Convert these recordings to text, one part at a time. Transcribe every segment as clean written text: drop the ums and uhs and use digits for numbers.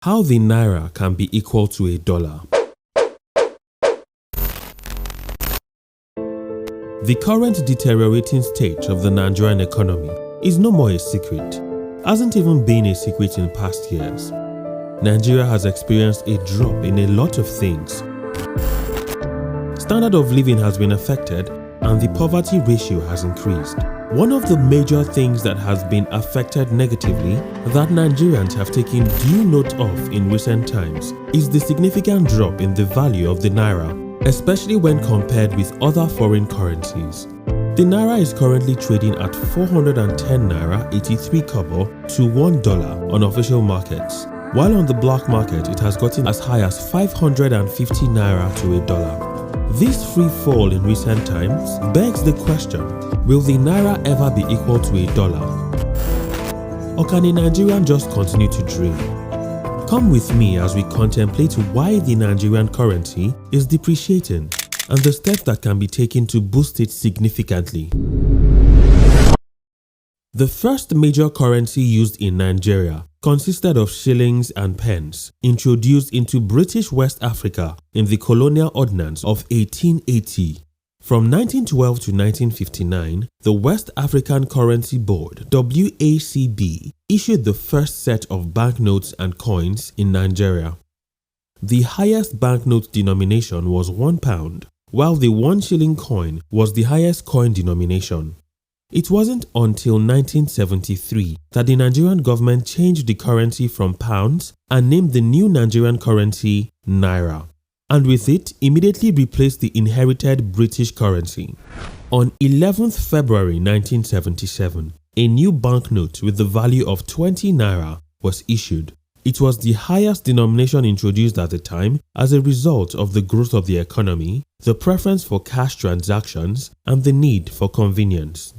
How the Naira can be equal to a dollar. The current deteriorating state of the Nigerian economy is no more a secret. Hasn't even been a secret in past years. Nigeria has experienced a drop in a lot of things. Standard of living has been affected and the poverty ratio has increased. One of the major things that has been affected negatively that Nigerians have taken due note of in recent times is the significant drop in the value of the Naira, especially when compared with other foreign currencies. The Naira is currently trading at 410 Naira 83 kobo to $1 on official markets, while on the black market it has gotten as high as 550 Naira to a dollar. This free fall in recent times begs the question, will the Naira ever be equal to a dollar? Or can a Nigerian just continue to dream? Come with me as we contemplate why the Nigerian currency is depreciating and the steps that can be taken to boost it significantly. The first major currency used in Nigeria consisted of shillings and pence, introduced into British West Africa in the Colonial Ordinance of 1880. From 1912 to 1959, the West African Currency Board (WACB) issued the first set of banknotes and coins in Nigeria. The highest banknote denomination was £1, while the 1 shilling coin was the highest coin denomination. It wasn't until 1973 that the Nigerian government changed the currency from pounds and named the new Nigerian currency Naira, and with it immediately replaced the inherited British currency. On 11th February 1977, a new banknote with the value of 20 Naira was issued. It was the highest denomination introduced at the time as a result of the growth of the economy, the preference for cash transactions, and the need for convenience.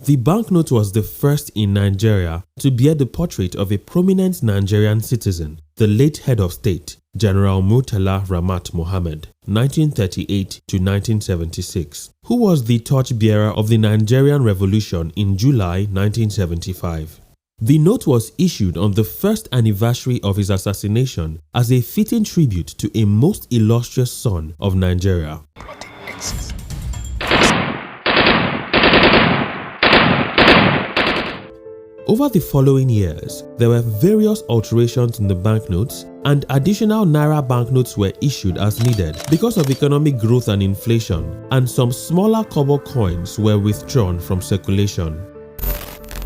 The banknote was the first in Nigeria to bear the portrait of a prominent Nigerian citizen, the late head of state, General Murtala Ramat Mohammed, 1938 to 1976, who was the torchbearer of the Nigerian Revolution in July 1975. The note was issued on the first anniversary of his assassination as a fitting tribute to a most illustrious son of Nigeria. Over the following years, there were various alterations in the banknotes and additional Naira banknotes were issued as needed because of economic growth and inflation, and some smaller kobo coins were withdrawn from circulation.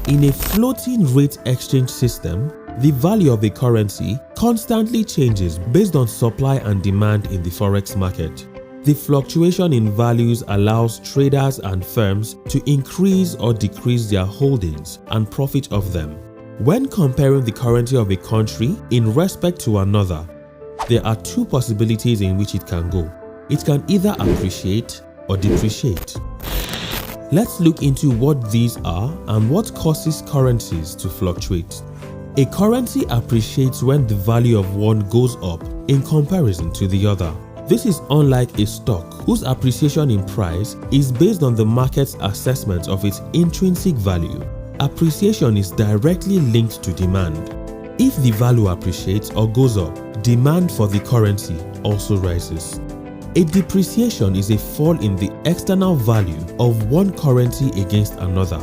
In a floating rate exchange system, the value of a currency constantly changes based on supply and demand in the forex market. The fluctuation in values allows traders and firms to increase or decrease their holdings and profit of them. When comparing the currency of a country in respect to another, there are two possibilities in which it can go. It can either appreciate or depreciate. Let's look into what these are and what causes currencies to fluctuate. A currency appreciates when the value of one goes up in comparison to the other. This is unlike a stock whose appreciation in price is based on the market's assessment of its intrinsic value. Appreciation is directly linked to demand. If the value appreciates or goes up, demand for the currency also rises. A depreciation is a fall in the external value of one currency against another.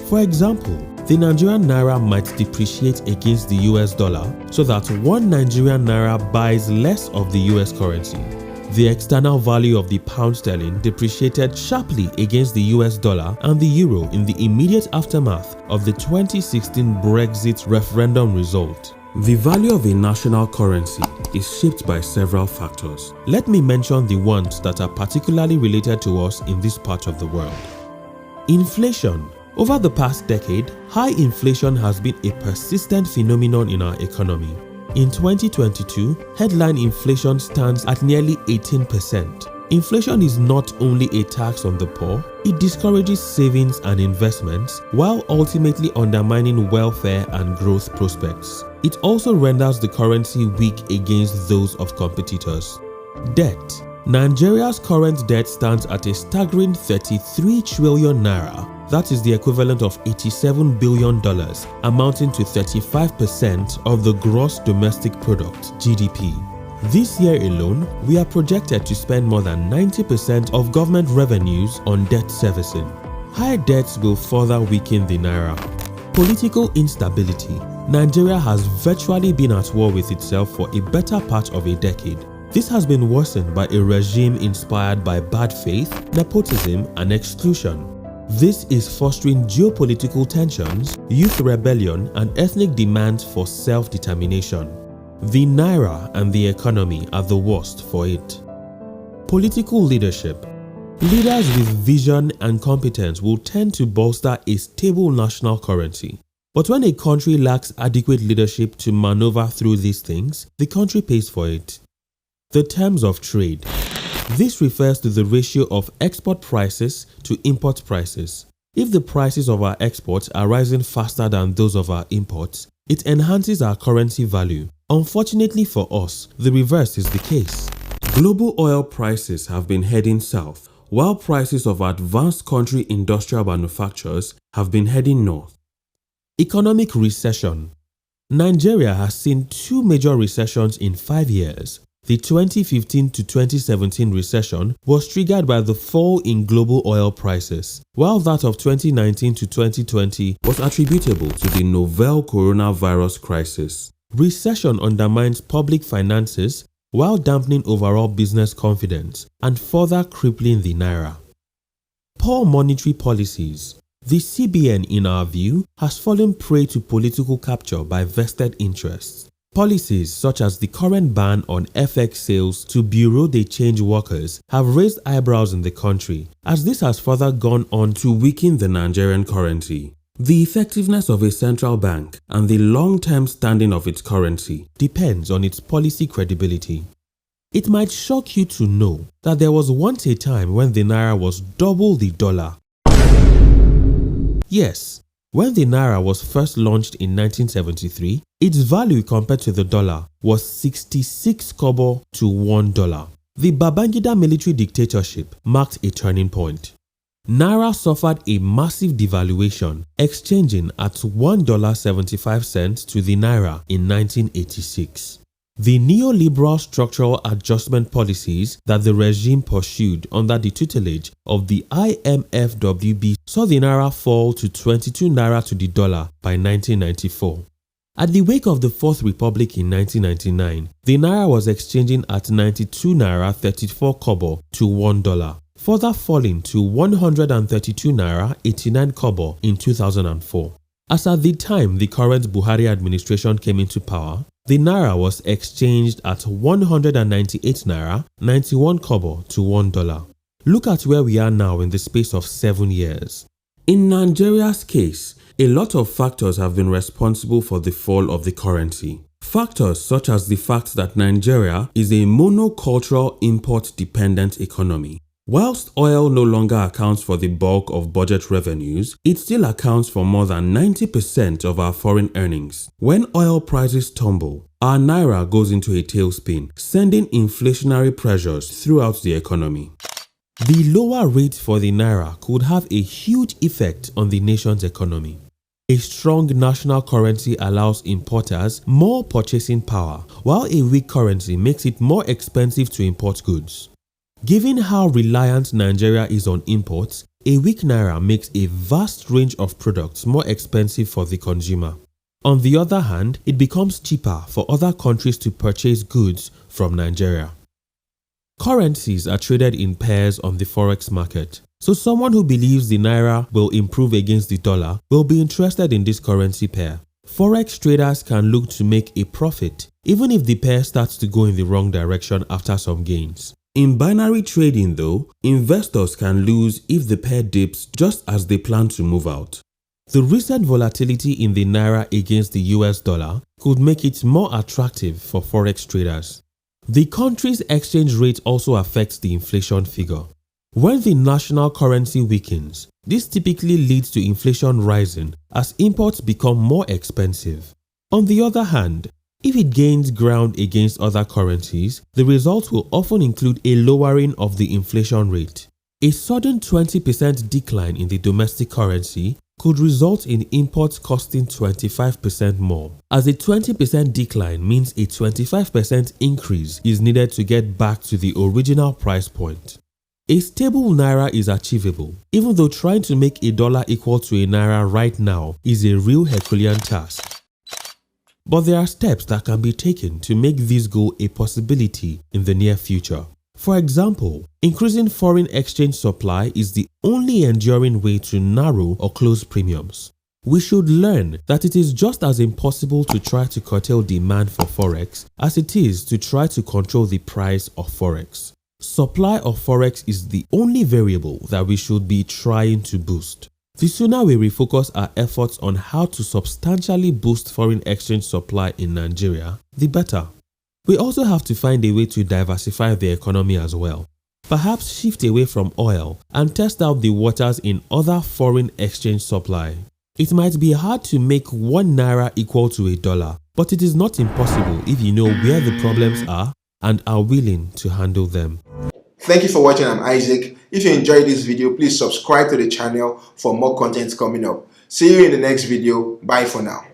For example, the Nigerian Naira might depreciate against the US dollar so that 1 Nigerian Naira buys less of the US currency. The external value of the pound sterling depreciated sharply against the US dollar and the euro in the immediate aftermath of the 2016 Brexit referendum result. The value of a national currency is shaped by several factors. Let me mention the ones that are particularly related to us in this part of the world. Inflation. Over the past decade, high inflation has been a persistent phenomenon in our economy. In 2022, headline inflation stands at nearly 18%. Inflation is not only a tax on the poor, it discourages savings and investments while ultimately undermining welfare and growth prospects. It also renders the currency weak against those of competitors. Debt. Nigeria's current debt stands at a staggering 33 trillion Naira, That is the equivalent of $87 billion, amounting to 35% of the gross domestic product (GDP). This year alone, we are projected to spend more than 90% of government revenues on debt servicing. High debts will further weaken the naira. Political instability. Nigeria has virtually been at war with itself for a better part of a decade. This has been worsened by a regime inspired by bad faith, nepotism, and exclusion. This is fostering geopolitical tensions, youth rebellion, and ethnic demands for self-determination. The naira and the economy are the worst for it. Political leadership. Leaders with vision and competence will tend to bolster a stable national currency. But when a country lacks adequate leadership to maneuver through these things, the country pays for it. The terms of trade. This refers to the ratio of export prices to import prices. If the prices of our exports are rising faster than those of our imports, it enhances our currency value. Unfortunately for us, the reverse is the case. Global oil prices have been heading south, while prices of advanced country industrial manufacturers have been heading north. Economic recession. Nigeria has seen two major recessions in 5 years. The 2015 to 2017 recession was triggered by the fall in global oil prices, while that of 2019 to 2020 was attributable to the novel coronavirus crisis. Recession undermines public finances while dampening overall business confidence and further crippling the naira. Poor monetary policies. The CBN, in our view, has fallen prey to political capture by vested interests. Policies such as the current ban on FX sales to bureau de change workers have raised eyebrows in the country, as this has further gone on to weaken the Nigerian currency. The effectiveness of a central bank and the long-term standing of its currency depends on its policy credibility. It might shock you to know that there was once a time when the naira was double the dollar. Yes, when the naira was first launched in 1973, its value compared to the dollar was 66 kobo to $1. The Babangida military dictatorship marked a turning point. Naira suffered a massive devaluation, exchanging at $1.75 to the naira in 1986. The neoliberal structural adjustment policies that the regime pursued under the tutelage of the IMFWB saw the naira fall to 22 naira to the dollar by 1994. At the wake of the Fourth Republic in 1999, the naira was exchanging at 92 naira 34 kobo to $1, further falling to 132 naira 89 kobo in 2004. As at the time the current Buhari administration came into power, the naira was exchanged at 198 naira 91 kobo to $1. Look at where we are now in the space of 7 years. In Nigeria's case, a lot of factors have been responsible for the fall of the currency. Factors such as the fact that Nigeria is a monocultural import-dependent economy. Whilst oil no longer accounts for the bulk of budget revenues, it still accounts for more than 90% of our foreign earnings. When oil prices tumble, our naira goes into a tailspin, sending inflationary pressures throughout the economy. The lower rate for the naira could have a huge effect on the nation's economy. A strong national currency allows importers more purchasing power, while a weak currency makes it more expensive to import goods. Given how reliant Nigeria is on imports, a weak naira makes a vast range of products more expensive for the consumer. On the other hand, it becomes cheaper for other countries to purchase goods from Nigeria. Currencies are traded in pairs on the forex market, so someone who believes the naira will improve against the dollar will be interested in this currency pair. Forex traders can look to make a profit, even if the pair starts to go in the wrong direction after some gains. In binary trading though, investors can lose if the pair dips just as they plan to move out. The recent volatility in the naira against the US dollar could make it more attractive for forex traders. The country's exchange rate also affects the inflation figure. When the national currency weakens, this typically leads to inflation rising as imports become more expensive. On the other hand, if it gains ground against other currencies, the result will often include a lowering of the inflation rate. A sudden 20% decline in the domestic currency could result in imports costing 25% more, as a 20% decline means a 25% increase is needed to get back to the original price point. A stable naira is achievable, even though trying to make a dollar equal to a naira right now is a real Herculean task. But there are steps that can be taken to make this goal a possibility in the near future. For example, increasing foreign exchange supply is the only enduring way to narrow or close premiums. We should learn that it is just as impossible to try to curtail demand for forex as it is to try to control the price of forex. Supply of forex is the only variable that we should be trying to boost. The sooner we refocus our efforts on how to substantially boost foreign exchange supply in Nigeria, the better. We also have to find a way to diversify the economy as well. Perhaps shift away from oil and test out the waters in other foreign exchange supply. It might be hard to make 1 naira equal to a dollar, but it is not impossible if you know where the problems are and are willing to handle them. Thank you for watching. I'm Isaac. If you enjoyed this video, please subscribe to the channel for more content coming up. See you in the next video. Bye for now.